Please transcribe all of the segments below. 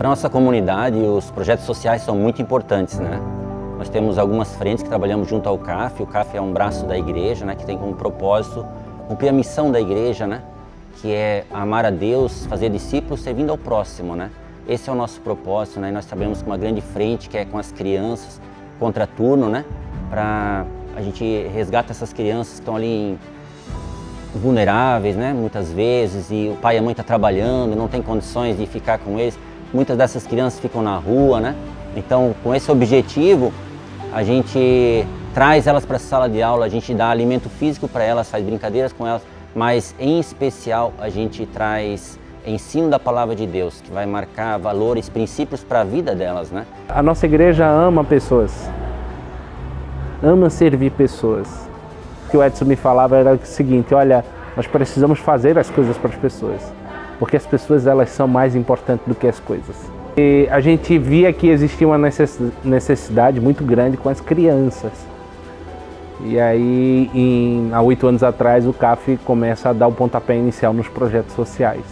Para a nossa comunidade, os projetos sociais são muito importantes, né? Nós temos algumas frentes que trabalhamos junto ao CAF. O CAF é um braço da igreja, né, que tem como propósito cumprir a missão da igreja, né, que é amar a Deus, fazer discípulos servindo ao próximo, né? Esse é o nosso propósito, né? E nós trabalhamos com uma grande frente que é com as crianças, contraturno, né? Para a gente resgatar essas crianças que estão ali vulneráveis, né? Muitas vezes, e o pai e a mãe estão trabalhando, não tem condições de ficar com eles. Muitas dessas crianças ficam na rua, né? Então, com esse objetivo, a gente traz elas para a sala de aula, a gente dá alimento físico para elas, faz brincadeiras com elas, mas em especial a gente traz ensino da palavra de Deus, que vai marcar valores, princípios para a vida delas, né? A nossa igreja ama pessoas, ama servir pessoas. O que o Edson me falava era o seguinte: olha, nós precisamos fazer as coisas para as pessoas, porque as pessoas, elas são mais importantes do que as coisas. E a gente via que existia uma necessidade muito grande com as crianças. E aí, há 8 anos atrás, o CAF começa a dar o pontapé inicial nos projetos sociais.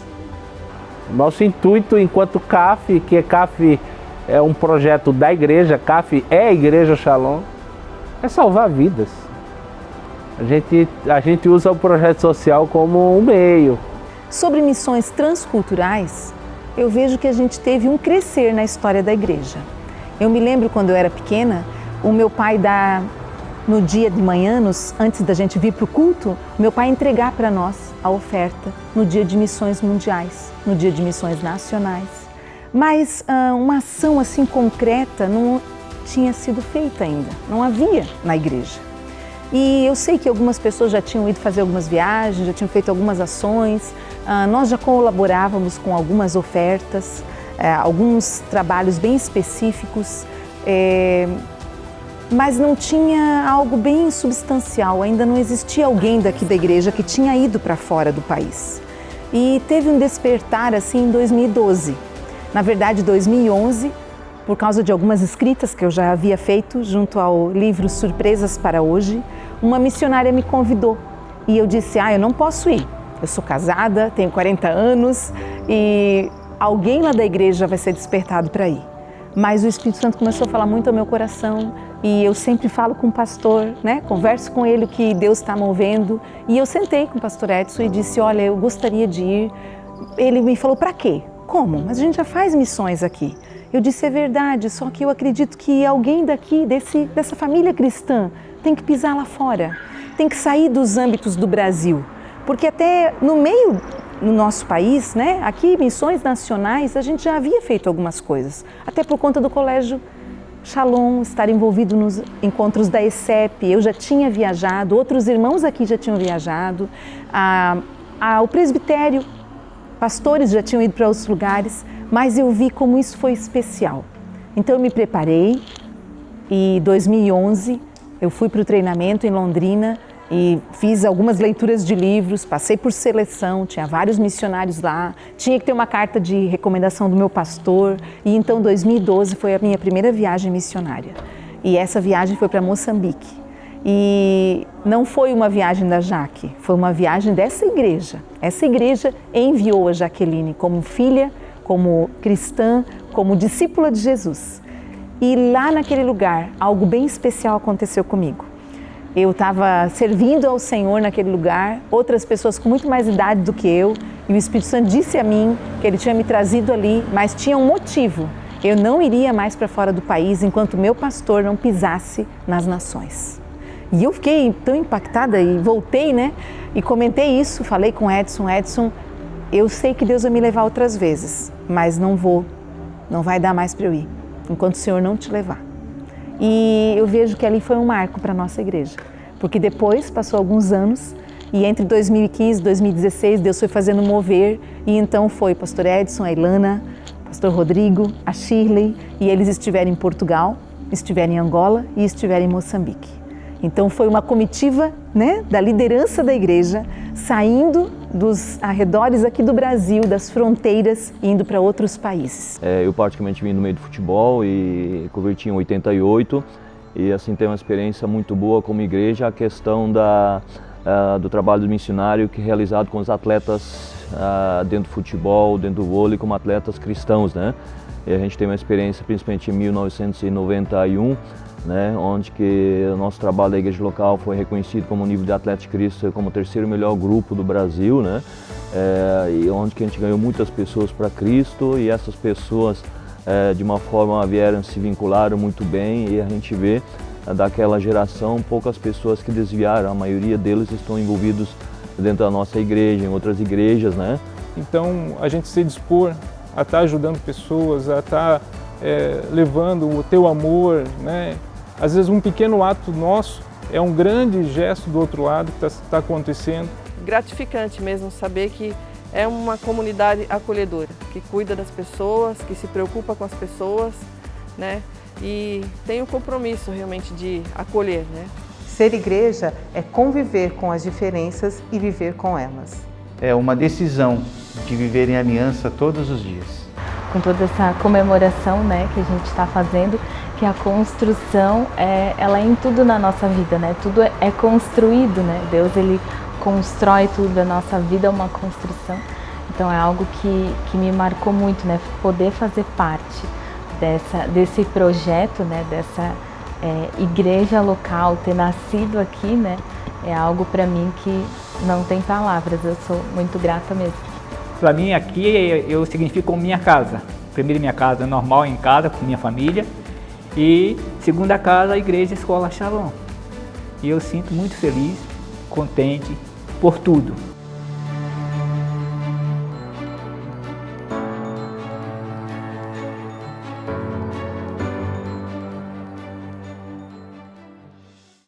Nosso intuito enquanto CAF, que CAF é um projeto da igreja, CAF é a Igreja Shalom, é salvar vidas. A gente usa o projeto social como um meio. Sobre missões transculturais, eu vejo que a gente teve um crescer na história da igreja. Eu me lembro quando eu era pequena, o meu pai no dia de manhã, antes da gente vir para o culto, meu pai entregar para nós a oferta no dia de missões mundiais, no dia de missões nacionais. Mas uma ação assim concreta não tinha sido feita ainda, não havia na igreja. E eu sei que algumas pessoas já tinham ido fazer algumas viagens, já tinham feito algumas ações, nós já colaborávamos com algumas ofertas, alguns trabalhos bem específicos, mas não tinha algo bem substancial, ainda não existia alguém daqui da igreja que tinha ido para fora do país. E teve um despertar assim em 2012, na verdade 2011, por causa de algumas escritas que eu já havia feito junto ao livro Surpresas para Hoje, uma missionária me convidou e eu disse: eu não posso ir, eu sou casada, tenho 40 anos e alguém lá da igreja vai ser despertado para ir. Mas o Espírito Santo começou a falar muito ao meu coração e eu sempre falo com o pastor, né? Converso com ele o que Deus está movendo. E eu sentei com o pastor Edson e disse: olha, eu gostaria de ir. Ele me falou: para quê? Como? Mas a gente já faz missões aqui. Eu disse: é verdade, só que eu acredito que alguém daqui, dessa família cristã, tem que pisar lá fora, tem que sair dos âmbitos do Brasil. Porque até no nosso país, né, aqui, missões nacionais, a gente já havia feito algumas coisas. Até por conta do Colégio Shalom, estar envolvido nos encontros da ECEP, eu já tinha viajado, outros irmãos aqui já tinham viajado, o presbitério, pastores já tinham ido para outros lugares, mas eu vi como isso foi especial. Então eu me preparei e em 2011 eu fui para o treinamento em Londrina e fiz algumas leituras de livros, passei por seleção, tinha vários missionários lá, tinha que ter uma carta de recomendação do meu pastor e então 2012 foi a minha primeira viagem missionária e essa viagem foi para Moçambique e não foi uma viagem da Jaque, foi uma viagem dessa igreja. Essa igreja enviou a Jaqueline como filha, como cristã, como discípula de Jesus e lá naquele lugar algo bem especial aconteceu comigo. Eu estava servindo ao Senhor naquele lugar, outras pessoas com muito mais idade do que eu, e o Espírito Santo disse a mim que Ele tinha me trazido ali, mas tinha um motivo. Eu não iria mais para fora do país enquanto meu pastor não pisasse nas nações. E eu fiquei tão impactada e voltei, né? E comentei isso, falei com Edson, eu sei que Deus vai me levar outras vezes, mas não vai dar mais para eu ir, enquanto o Senhor não te levar. E eu vejo que ali foi um marco para a nossa igreja, porque depois passou alguns anos e entre 2015 e 2016 Deus foi fazendo mover e então foi pastor Edson, a Ilana, pastor Rodrigo, a Shirley e eles estiveram em Portugal, estiveram em Angola e estiveram em Moçambique. Então foi uma comitiva, né, da liderança da igreja saindo dos arredores aqui do Brasil, das fronteiras, indo para outros países. Eu praticamente vim no meio do futebol e converti em 88 e assim tenho uma experiência muito boa como igreja, a questão do trabalho do missionário que é realizado com os atletas dentro do futebol, dentro do vôlei, como atletas cristãos, né? E a gente tem uma experiência principalmente em 1991, né, onde que o nosso trabalho da igreja local foi reconhecido como nível de Atlética de Cristo como o terceiro melhor grupo do Brasil, né, e onde que a gente ganhou muitas pessoas para Cristo e essas pessoas de uma forma vieram, se vincularam muito bem e a gente vê daquela geração poucas pessoas que desviaram, a maioria deles estão envolvidos dentro da nossa igreja, em outras igrejas, né. Então a gente se dispor a estar ajudando pessoas, a estar levando o teu amor, né? Às vezes um pequeno ato nosso é um grande gesto do outro lado que está acontecendo. Gratificante mesmo saber que é uma comunidade acolhedora, que cuida das pessoas, que se preocupa com as pessoas, né? E tem o compromisso realmente de acolher, né? Ser igreja é conviver com as diferenças e viver com elas. É uma decisão de viver em aliança todos os dias. Com toda essa comemoração, né, que a gente está fazendo, que a construção ela é em tudo na nossa vida, né? Tudo é construído, né? Deus ele constrói tudo, a nossa vida é uma construção. Então é algo que me marcou muito, né? Poder fazer parte desse projeto, né? Dessa igreja local, ter nascido aqui, né? É algo para mim que não tem palavras. Eu sou muito grata mesmo. Para mim aqui eu significo minha casa. Primeiro minha casa normal em casa com minha família e segunda casa a igreja Escola Shalom. E eu sinto muito feliz, contente por tudo.